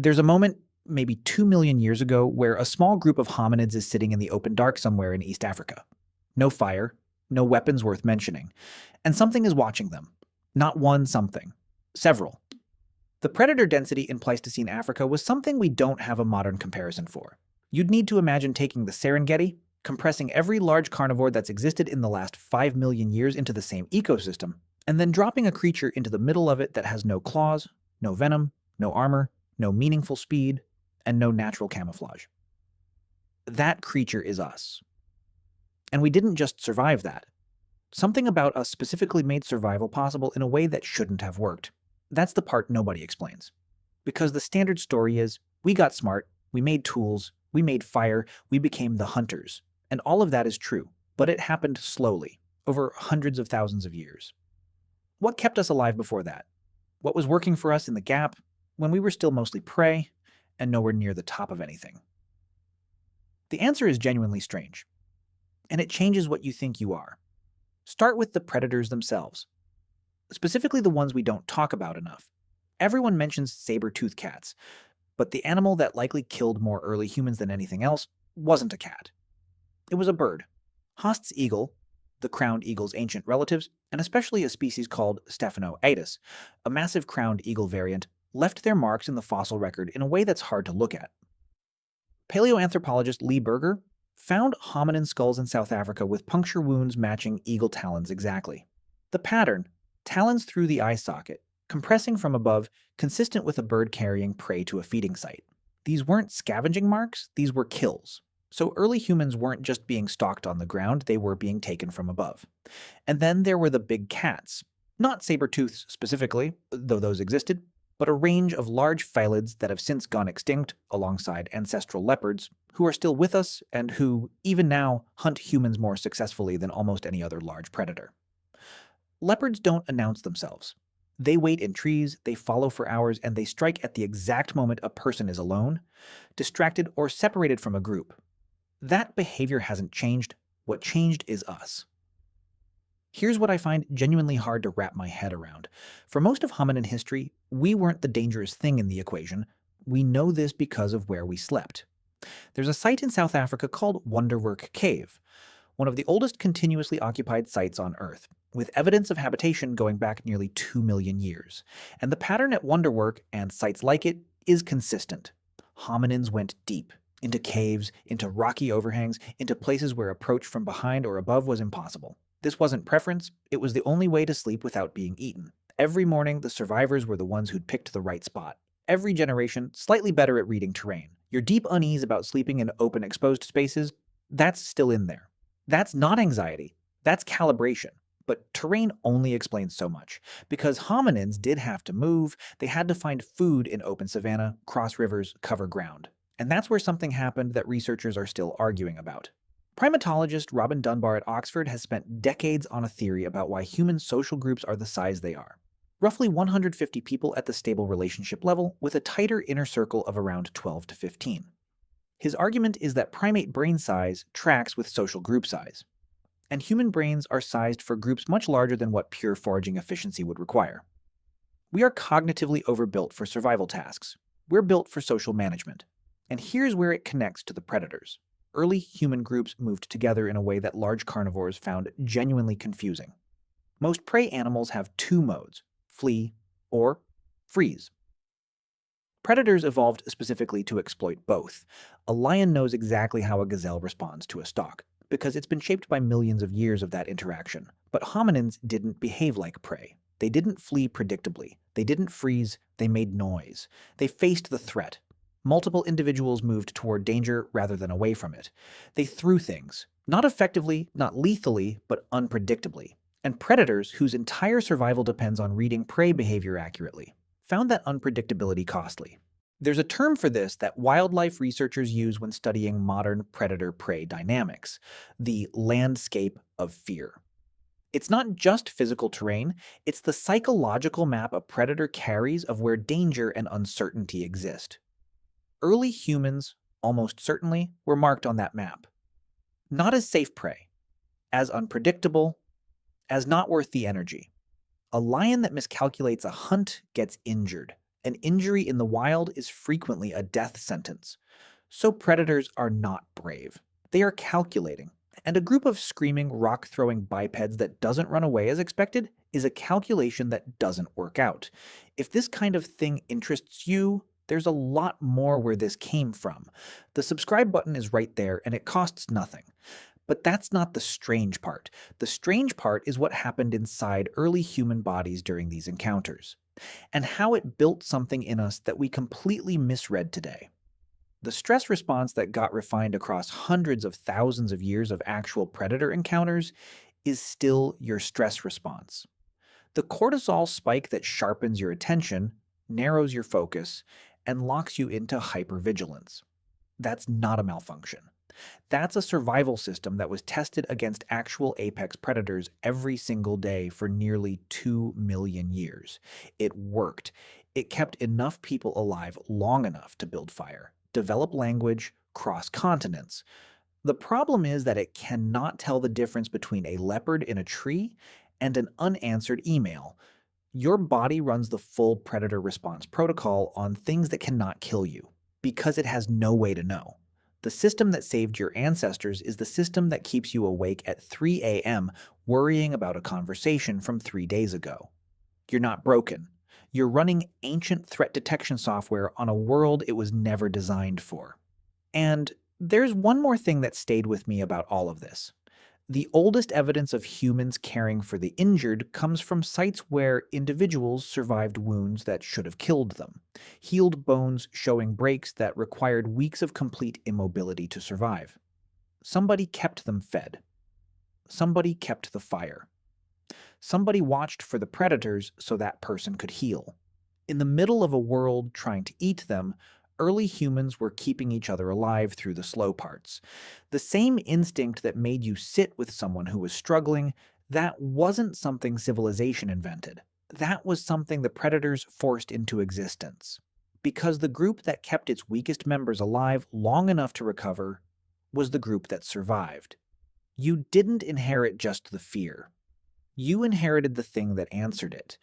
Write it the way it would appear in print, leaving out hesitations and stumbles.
There's a moment, maybe 2 million years ago, where a small group of hominids is sitting in the open dark somewhere in East Africa. No fire, no weapons worth mentioning, and something is watching them. Not one something, several. The predator density in Pleistocene Africa was something we don't have a modern comparison for. You'd need to imagine taking the Serengeti, compressing every large carnivore that's existed in the last 5 million years into the same ecosystem, and then dropping a creature into the middle of it that has no claws, no venom, no armor, no meaningful speed, and no natural camouflage. That creature is us. And we didn't just survive that. Something about us specifically made survival possible in a way that shouldn't have worked. That's the part nobody explains. Because the standard story is, we got smart, we made tools, we made fire, we became the hunters. And all of that is true, but it happened slowly, over hundreds of thousands of years. What kept us alive before that? What was working for us in the gap, when we were still mostly prey, and nowhere near the top of anything? The answer is genuinely strange. And it changes what you think you are. Start with the predators themselves. Specifically the ones we don't talk about enough. Everyone mentions saber-toothed cats, but the animal that likely killed more early humans than anything else wasn't a cat. It was a bird. Haast's eagle, the crowned eagle's ancient relatives, and especially a species called Stephanoides, a massive crowned eagle variant, left their marks in the fossil record in a way that's hard to look at. Paleoanthropologist Lee Berger found hominin skulls in South Africa with puncture wounds matching eagle talons exactly. The pattern, talons through the eye socket, compressing from above, consistent with a bird carrying prey to a feeding site. These weren't scavenging marks, these were kills. So early humans weren't just being stalked on the ground, they were being taken from above. And then there were the big cats. Not saber-toothed specifically, though those existed, but a range of large phyllids that have since gone extinct alongside ancestral leopards, who are still with us and who, even now, hunt humans more successfully than almost any other large predator. Leopards don't announce themselves. They wait in trees, they follow for hours, and they strike at the exact moment a person is alone, distracted, or separated from a group. That behavior hasn't changed. What changed is us. Here's what I find genuinely hard to wrap my head around. For most of hominin history, we weren't the dangerous thing in the equation. We know this because of where we slept. There's a site in South Africa called Wonderwerk Cave, one of the oldest continuously occupied sites on Earth, with evidence of habitation going back nearly 2 million years. And the pattern at Wonderwerk and sites like it is consistent. Hominins went deep, into caves, into rocky overhangs, into places where approach from behind or above was impossible. This wasn't preference, it was the only way to sleep without being eaten. Every morning, the survivors were the ones who'd picked the right spot. Every generation, slightly better at reading terrain. Your deep unease about sleeping in open, exposed spaces, that's still in there. That's not anxiety, that's calibration. But terrain only explains so much. Because hominins did have to move, they had to find food in open savanna, cross rivers, cover ground. And that's where something happened that researchers are still arguing about. Primatologist Robin Dunbar at Oxford has spent decades on a theory about why human social groups are the size they are. Roughly 150 people at the stable relationship level, with a tighter inner circle of around 12 to 15. His argument is that primate brain size tracks with social group size. And human brains are sized for groups much larger than what pure foraging efficiency would require. We are cognitively overbuilt for survival tasks. We're built for social management. And here's where it connects to the predators. Early human groups moved together in a way that large carnivores found genuinely confusing. Most prey animals have two modes, flee or freeze. Predators evolved specifically to exploit both. A lion knows exactly how a gazelle responds to a stalk, because it's been shaped by millions of years of that interaction. But hominins didn't behave like prey. They didn't flee predictably. They didn't freeze. They made noise. They faced the threat. Multiple individuals moved toward danger rather than away from it. They threw things, not effectively, not lethally, but unpredictably. And predators, whose entire survival depends on reading prey behavior accurately, found that unpredictability costly. There's a term for this that wildlife researchers use when studying modern predator-prey dynamics, the landscape of fear. It's not just physical terrain, it's the psychological map a predator carries of where danger and uncertainty exist. Early humans, almost certainly, were marked on that map. Not as safe prey, as unpredictable, as not worth the energy. A lion that miscalculates a hunt gets injured, An injury in the wild is frequently a death sentence. So predators are not brave. They are calculating. And a group of screaming, rock throwing bipeds that doesn't run away as expected is a calculation that doesn't work out. If this kind of thing interests you, there's a lot more where this came from. The subscribe button is right there and it costs nothing. But that's not the strange part. The strange part is what happened inside early human bodies during these encounters, and how it built something in us that we completely misread today. The stress response that got refined across hundreds of thousands of years of actual predator encounters is still your stress response. The cortisol spike that sharpens your attention, narrows your focus, and locks you into hypervigilance. That's not a malfunction. That's a survival system that was tested against actual apex predators every single day for nearly 2 million years. It worked. It kept enough people alive long enough to build fire, develop language, cross continents. The problem is that it cannot tell the difference between a leopard in a tree and an unanswered email. Your body runs the full predator response protocol on things that cannot kill you because it has no way to know. The system that saved your ancestors is the system that keeps you awake at 3 a.m. worrying about a conversation from 3 days ago. You're not broken. You're running ancient threat detection software on a world it was never designed for. And there's one more thing that stayed with me about all of this. The oldest evidence of humans caring for the injured comes from sites where individuals survived wounds that should have killed them, healed bones showing breaks that required weeks of complete immobility to survive. Somebody kept them fed. Somebody kept the fire. Somebody watched for the predators so that person could heal. In the middle of a world trying to eat them, early humans were keeping each other alive through the slow parts. The same instinct that made you sit with someone who was struggling, that wasn't something civilization invented. That was something the predators forced into existence. Because the group that kept its weakest members alive long enough to recover was the group that survived. You didn't inherit just the fear. You inherited the thing that answered it.